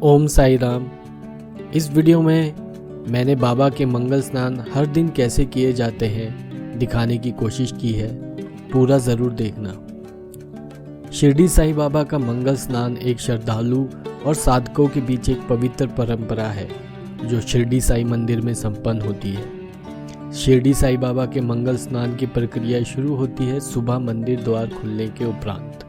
ओम साई राम। इस वीडियो में मैंने बाबा के मंगल स्नान हर दिन कैसे किए जाते हैं दिखाने की कोशिश की है, पूरा ज़रूर देखना। शिरडी साईं बाबा का मंगल स्नान एक श्रद्धालु और साधकों के बीच एक पवित्र परंपरा है जो शिरडी साईं मंदिर में संपन्न होती है। शिरडी साईं बाबा के मंगल स्नान की प्रक्रिया शुरू होती है सुबह मंदिर द्वार खुलने के उपरांत,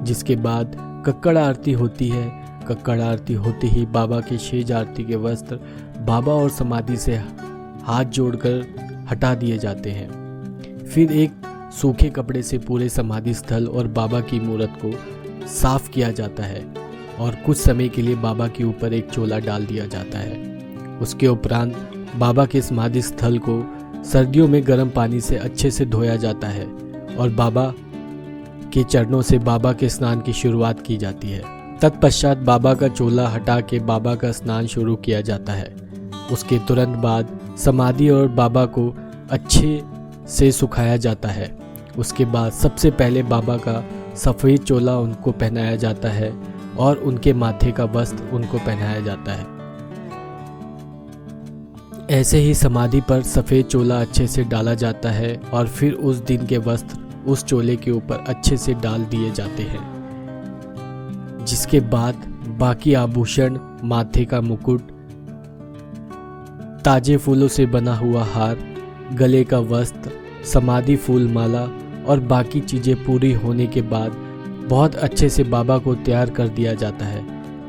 जिसके बाद कक्कड़ आरती होती है। कक्कड़ आरती होते ही बाबा के शेज आरती के वस्त्र बाबा और समाधि से हाथ जोड़कर हटा दिए जाते हैं। फिर एक सूखे कपड़े से पूरे समाधि स्थल और बाबा की मूर्त को साफ किया जाता है और कुछ समय के लिए बाबा के ऊपर एक चोला डाल दिया जाता है। उसके उपरांत बाबा के समाधि स्थल को सर्दियों में गर्म पानी से अच्छे से धोया जाता है और बाबा के चरणों से बाबा के स्नान की शुरुआत की जाती है। तत्पश्चात बाबा का चोला हटा के बाबा का स्नान शुरू किया जाता है। उसके तुरंत बाद समाधि और बाबा को अच्छे से सुखाया जाता है। उसके बाद सबसे पहले बाबा का सफ़ेद चोला उनको पहनाया जाता है और उनके माथे का वस्त्र उनको पहनाया जाता है। ऐसे ही समाधि पर सफ़ेद चोला अच्छे से डाला जाता है और फिर उस दिन के वस्त्र उस चोले के ऊपर अच्छे से डाल दिए जाते हैं, जिसके बाद बाकी आभूषण, माथे का मुकुट, ताजे फूलों से बना हुआ हार, गले का वस्त्र, समाधि फूल माला और बाकी चीज़ें पूरी होने के बाद बहुत अच्छे से बाबा को तैयार कर दिया जाता है,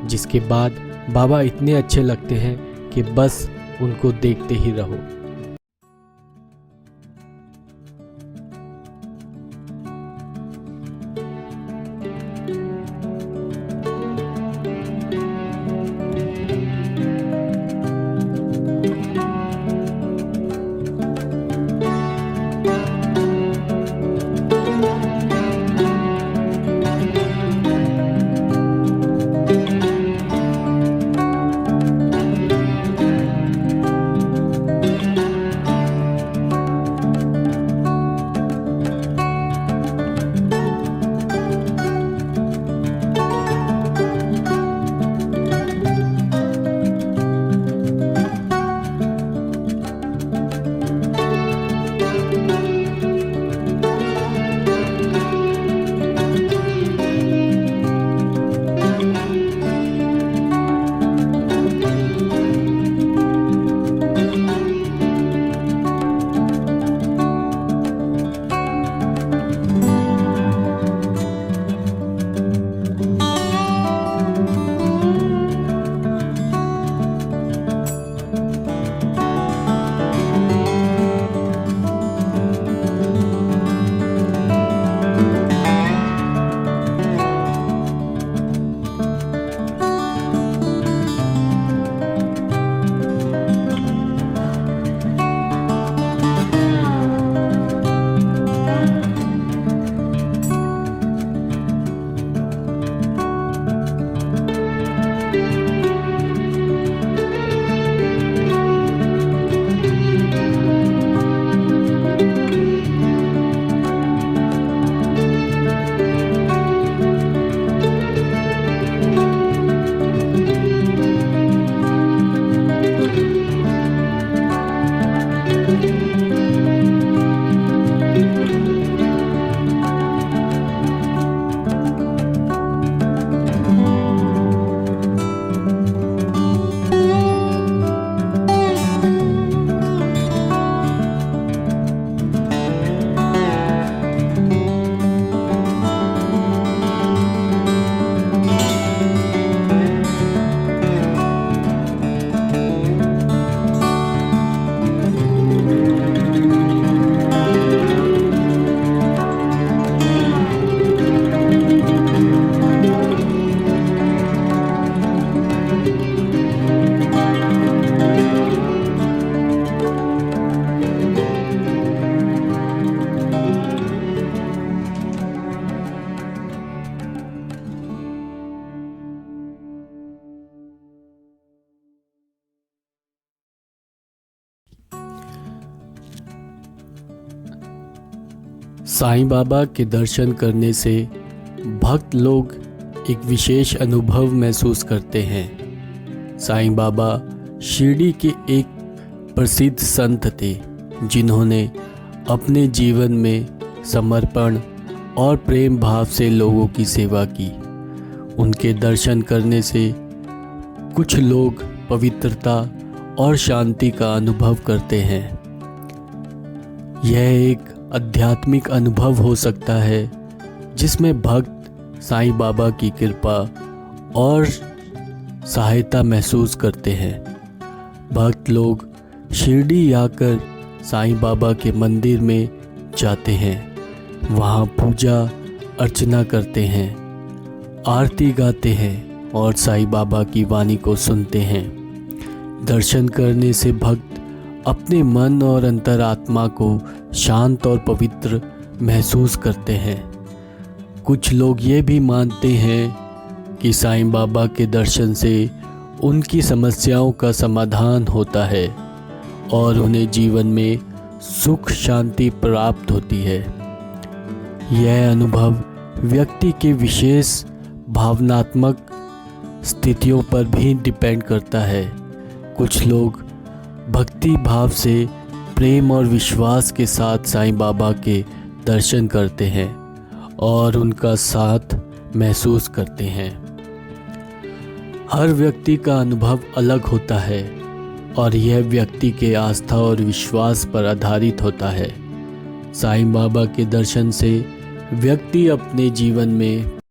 जिसके बाद बाबा इतने अच्छे लगते हैं कि बस उनको देखते ही रहो। साईं बाबा के दर्शन करने से भक्त लोग एक विशेष अनुभव महसूस करते हैं। साईं बाबा शिरडी के एक प्रसिद्ध संत थे जिन्होंने अपने जीवन में समर्पण और प्रेम भाव से लोगों की सेवा की। उनके दर्शन करने से कुछ लोग पवित्रता और शांति का अनुभव करते हैं। यह एक आध्यात्मिक अनुभव हो सकता है जिसमें भक्त साईं बाबा की कृपा और सहायता महसूस करते हैं। भक्त लोग शिरडी आकर साईं बाबा के मंदिर में जाते हैं, वहाँ पूजा अर्चना करते हैं, आरती गाते हैं और साईं बाबा की वाणी को सुनते हैं। दर्शन करने से भक्त अपने मन और अंतरात्मा को शांत और पवित्र महसूस करते हैं। कुछ लोग ये भी मानते हैं कि साईं बाबा के दर्शन से उनकी समस्याओं का समाधान होता है और उन्हें जीवन में सुख शांति प्राप्त होती है। यह अनुभव व्यक्ति के विशेष भावनात्मक स्थितियों पर भी डिपेंड करता है। कुछ लोग भक्ति भाव से प्रेम और विश्वास के साथ साईं बाबा के दर्शन करते हैं और उनका साथ महसूस करते हैं। हर व्यक्ति का अनुभव अलग होता है और यह व्यक्ति के आस्था और विश्वास पर आधारित होता है। साईं बाबा के दर्शन से व्यक्ति अपने जीवन में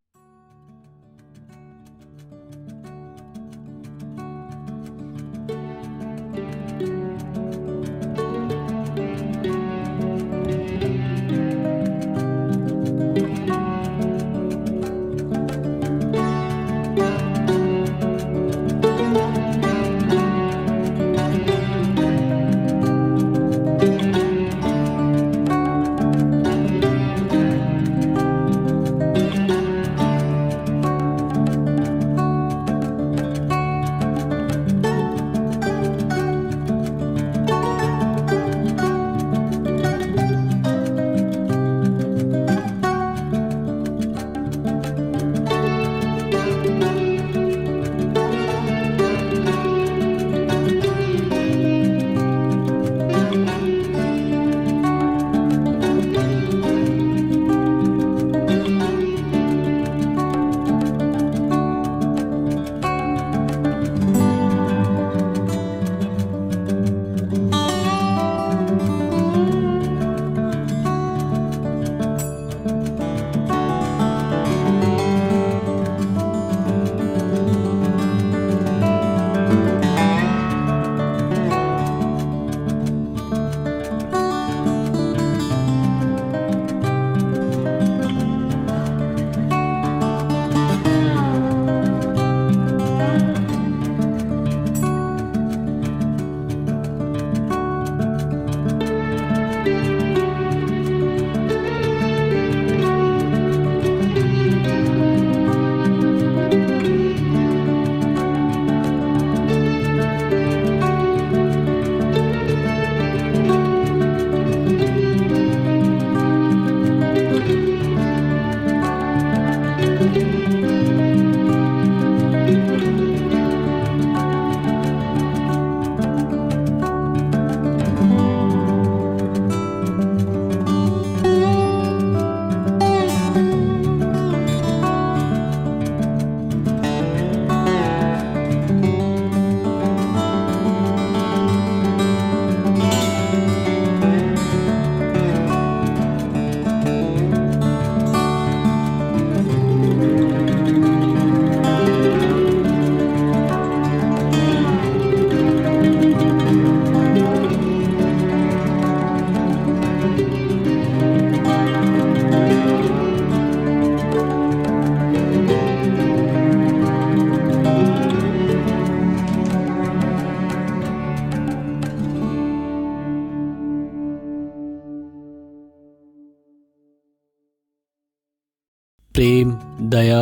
प्रेम, दया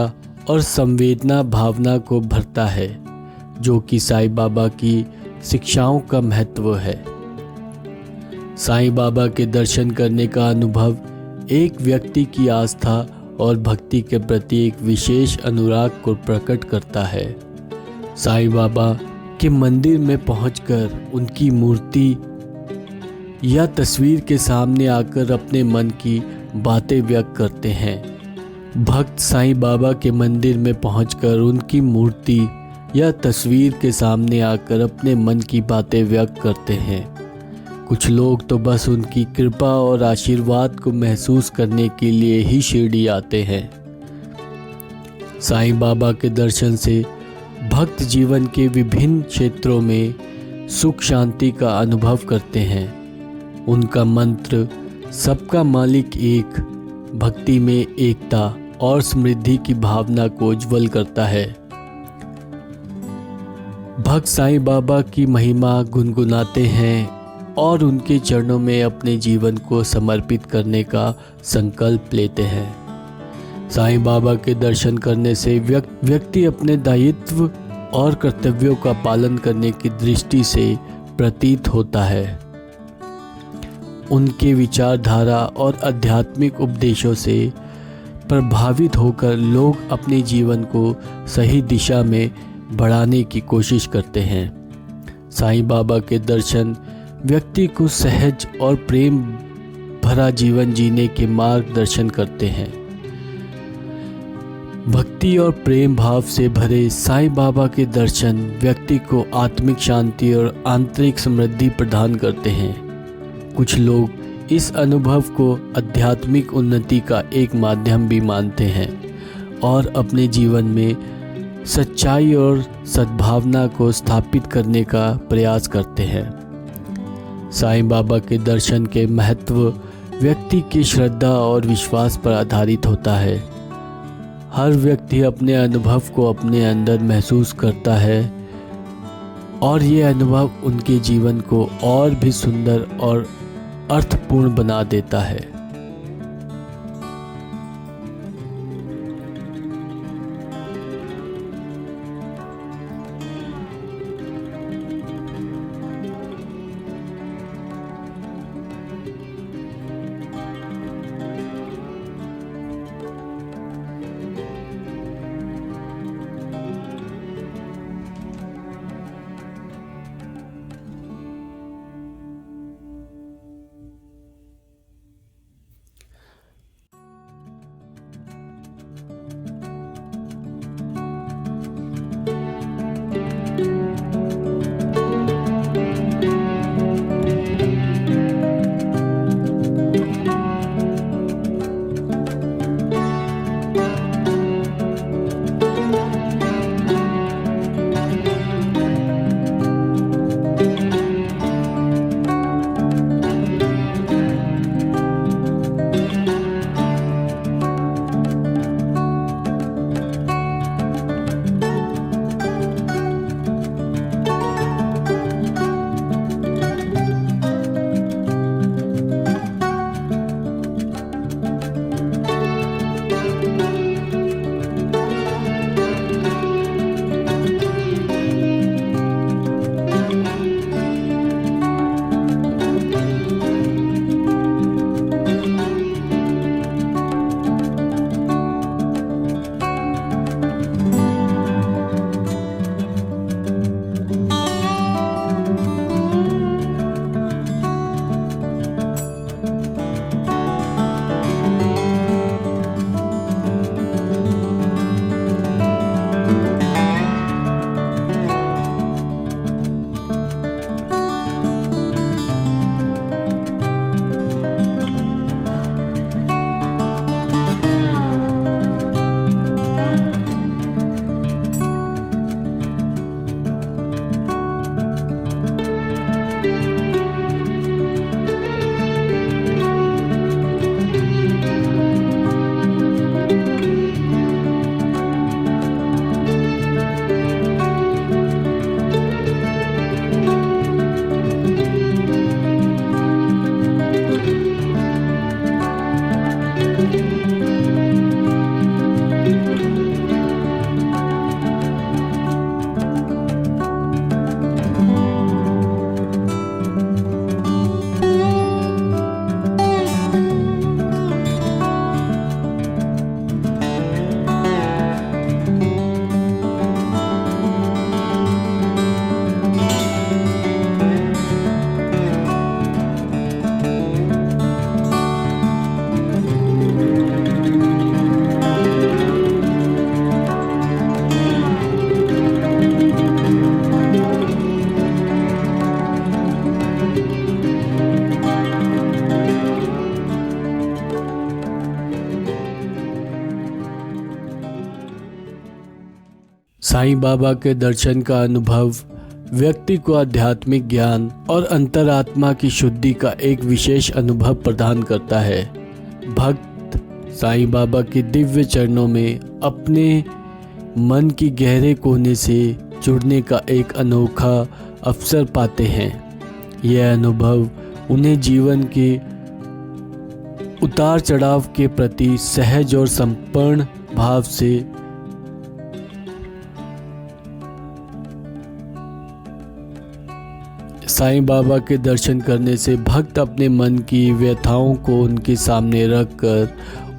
और संवेदना भावना को भरता है, जो कि साईं बाबा की शिक्षाओं का महत्व है। साईं बाबा के दर्शन करने का अनुभव एक व्यक्ति की आस्था और भक्ति के प्रति एक विशेष अनुराग को प्रकट करता है। साईं बाबा के मंदिर में पहुंचकर उनकी मूर्ति या तस्वीर के सामने आकर अपने मन की बातें व्यक्त करते हैं। भक्त साईं बाबा के मंदिर में पहुंचकर उनकी मूर्ति या तस्वीर के सामने आकर अपने मन की बातें व्यक्त करते हैं। कुछ लोग तो बस उनकी कृपा और आशीर्वाद को महसूस करने के लिए ही शिरडी आते हैं। साईं बाबा के दर्शन से भक्त जीवन के विभिन्न क्षेत्रों में सुख शांति का अनुभव करते हैं। उनका मंत्र सबका मालिक एक, भक्ति में एकता और समृद्धि की भावना को उज्जवल करता है। भक्त साईं बाबा की महिमा गुनगुनाते हैं और उनके चरणों में अपने जीवन को समर्पित करने का संकल्प लेते हैं। साईं बाबा के दर्शन करने से व्यक्ति अपने दायित्व और कर्तव्यों का पालन करने की दृष्टि से प्रतीत होता है। उनके विचारधारा और आध्यात्मिक उपदेशों से प्रभावित होकर लोग अपने जीवन को सही दिशा में बढ़ाने की कोशिश करते हैं। साईं बाबा के दर्शन व्यक्ति को सहज और प्रेम भरा जीवन जीने के मार्गदर्शन करते हैं। भक्ति और प्रेम भाव से भरे साईं बाबा के दर्शन व्यक्ति को आत्मिक शांति और आंतरिक समृद्धि प्रदान करते हैं। कुछ लोग इस अनुभव को आध्यात्मिक उन्नति का एक माध्यम भी मानते हैं और अपने जीवन में सच्चाई और सद्भावना को स्थापित करने का प्रयास करते हैं। साईं बाबा के दर्शन के महत्व व्यक्ति की श्रद्धा और विश्वास पर आधारित होता है। हर व्यक्ति अपने अनुभव को अपने अंदर महसूस करता है और ये अनुभव उनके जीवन को और भी सुंदर और अर्थपूर्ण बना देता है। साईं बाबा के दर्शन का अनुभव व्यक्ति को आध्यात्मिक ज्ञान और अंतरात्मा की शुद्धि का एक विशेष अनुभव प्रदान करता है। भक्त साईं बाबा के दिव्य चरणों में अपने मन की गहरे कोने से जुड़ने का एक अनोखा अवसर पाते हैं। यह अनुभव उन्हें जीवन के उतार चढ़ाव के प्रति सहज और संपूर्ण भाव से साईं बाबा के दर्शन करने से भक्त अपने मन की व्यथाओं को उनके सामने रखकर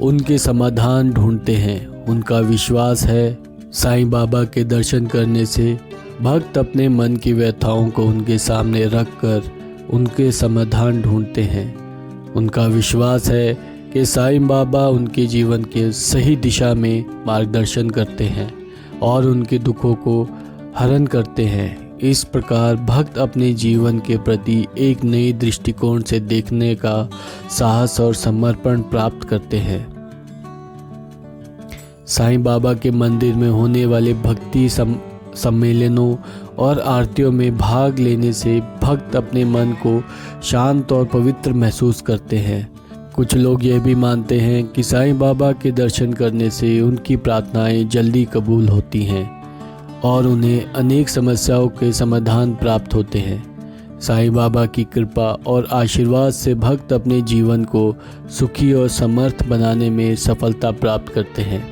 उनके समाधान ढूंढते हैं। उनका विश्वास है साईं बाबा के दर्शन करने से भक्त अपने मन की व्यथाओं को उनके सामने रखकर उनके समाधान ढूंढते हैं। उनका विश्वास है कि साईं बाबा उनके जीवन के सही दिशा में मार्गदर्शन करते हैं और उनके दुखों को हरण करते हैं। इस प्रकार भक्त अपने जीवन के प्रति एक नई दृष्टिकोण से देखने का साहस और समर्पण प्राप्त करते हैं। साईं बाबा के मंदिर में होने वाले भक्ति सम्मेलनों और आरतियों में भाग लेने से भक्त अपने मन को शांत और पवित्र महसूस करते हैं। कुछ लोग यह भी मानते हैं कि साईं बाबा के दर्शन करने से उनकी प्रार्थनाएं जल्दी कबूल होती हैं और उन्हें अनेक समस्याओं के समाधान प्राप्त होते हैं। साईं बाबा की कृपा और आशीर्वाद से भक्त अपने जीवन को सुखी और समर्थ बनाने में सफलता प्राप्त करते हैं।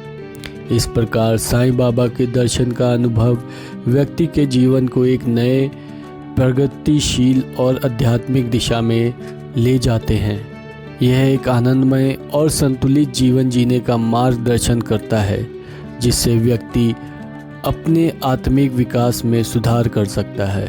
इस प्रकार साईं बाबा के दर्शन का अनुभव व्यक्ति के जीवन को एक नए प्रगतिशील और आध्यात्मिक दिशा में ले जाते हैं। यह एक आनंदमय और संतुलित जीवन जीने का मार्गदर्शन करता है, जिससे व्यक्ति अपने आत्मिक विकास में सुधार कर सकता है।